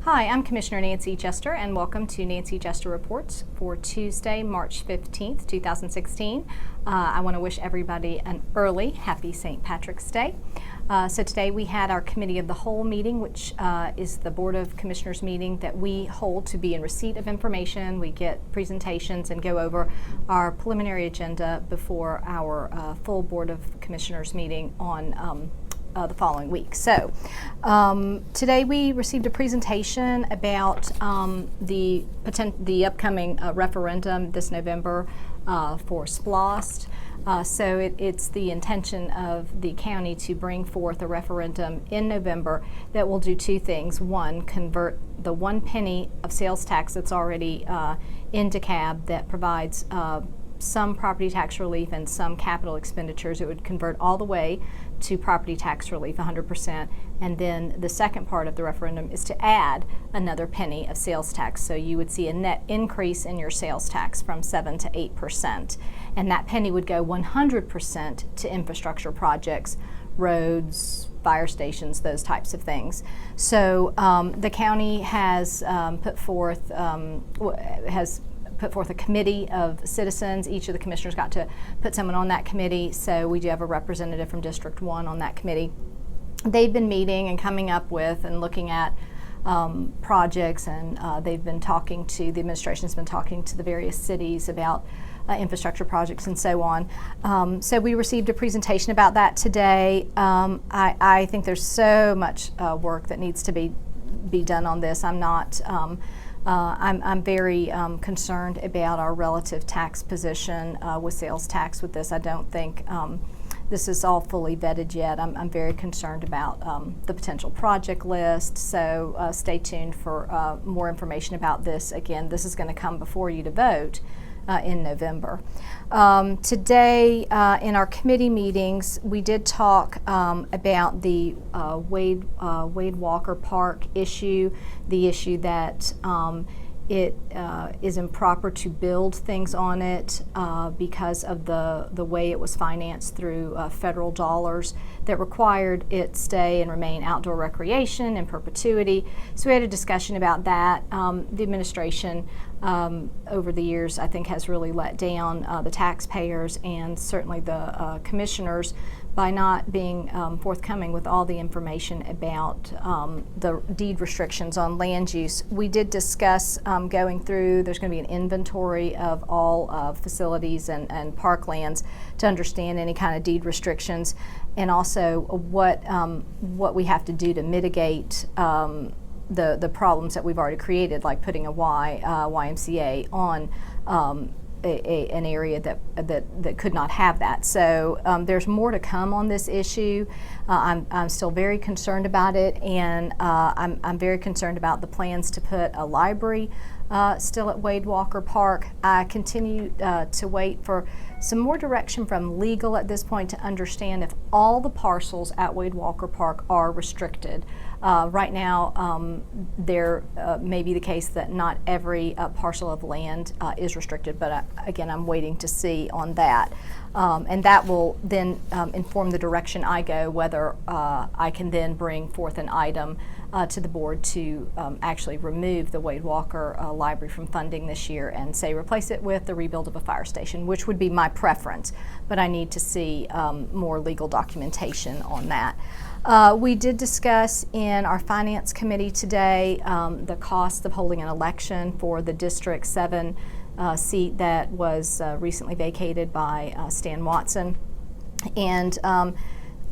Hi, I'm Commissioner Nancy Jester, and welcome to Nancy Jester Reports for Tuesday, March 15th, 2016. I want to wish everybody an early happy St. Patrick's Day. So today we had our Committee of the Whole meeting, which is the Board of Commissioners meeting that we hold to be in receipt of information. We get presentations and go over our preliminary agenda before our full Board of Commissioners meeting on the following week. So today we received a presentation about the upcoming referendum this November for SPLOST. So it's the intention of the county to bring forth a referendum in November that will do two things. One, convert the 1 penny of sales tax that's already in DeKalb that provides some property tax relief and some capital expenditures. It would convert all the way to property tax relief, 100%. And then the second part of the referendum is to add another penny of sales tax. So you would see a net increase in your sales tax from 7 to 8%. And that penny would go 100% to infrastructure projects, roads, fire stations, those types of things. So the county has put forth a committee of citizens. Each of the commissioners got to put someone on that committee, so we do have a representative from District 1 on that committee. They've been meeting and coming up with and looking at projects, and they've been talking to, the administration's been talking to the various cities about infrastructure projects and so on. So we received a presentation about that today. I think there's so much work that needs to be done on this. I'm very concerned about our relative tax position with sales tax with this. I don't think this is all fully vetted yet. I'm very concerned about the potential project list, so stay tuned for more information about this. Again, this is going to come before you to vote in November. Today in our committee meetings, we did talk about the Wade Walker Park issue, the issue that it is improper to build things on it because of the way it was financed through federal dollars that required it stay and remain outdoor recreation in perpetuity. So we had a discussion about that. The administration over the years, I think, has really let down the taxpayers and certainly the commissioners by not being forthcoming with all the information about the deed restrictions on land use. We did discuss going through, there's going to be an inventory of all facilities and parklands to understand any kind of deed restrictions, and also what we have to do to mitigate the problems that we've already created, like putting a YMCA on an area that could not have that. So there's more to come on this issue. I'm still very concerned about it, and I'm very concerned about the plans to put a library still at Wade Walker Park. I continue to wait for some more direction from legal at this point to understand if all the parcels at Wade Walker Park are restricted. Right now, there may be the case that not every parcel of land is restricted, but again, I'm waiting to see on that. And that will then inform the direction I go, whether I can then bring forth an item to the board to actually remove the Wade Walker Library from funding this year and say replace it with the rebuild of a fire station, which would be my preference, but I need to see more legal documentation on that. We did discuss in our Finance Committee today the cost of holding an election for the District 7 seat that was recently vacated by Stan Watson. And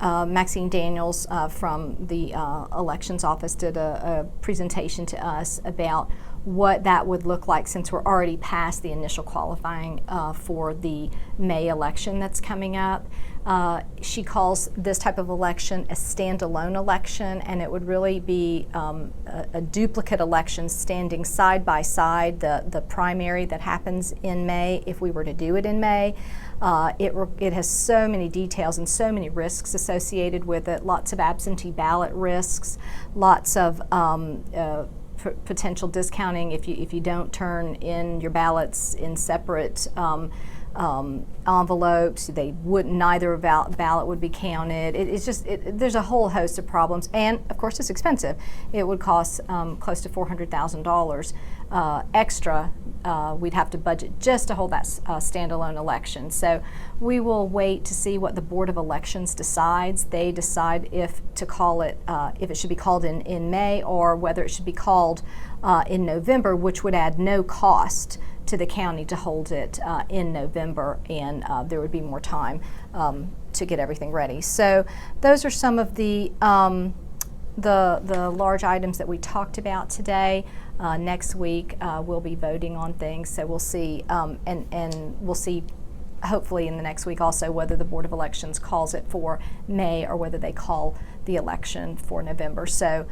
Maxine Daniels from the elections office did a presentation to us about what that would look like since we're already past the initial qualifying for the May election that's coming up. She calls this type of election a standalone election, and it would really be a duplicate election standing side by side, the primary that happens in May, if we were to do it in May. It has so many details and so many risks associated with it, lots of absentee ballot risks, lots of potential discounting if you don't turn in your ballots in separate envelopes. They wouldn't. Neither ballot would be counted. There's a whole host of problems, and of course it's expensive. It would cost close to $400,000 extra. We'd have to budget just to hold that standalone election. So we will wait to see what the Board of Elections decides. They decide if to call it, if it should be called in May, or whether it should be called in November, which would add no cost to the county to hold it in November, and there would be more time to get everything ready. So those are some of the large items that we talked about today. Next week we'll be voting on things, so we'll see, and we'll see hopefully in the next week also whether the Board of Elections calls it for May or whether they call the election for November. So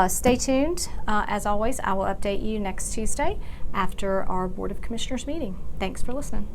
stay tuned. As always, I will update you next Tuesday after our Board of Commissioners meeting. Thanks for listening.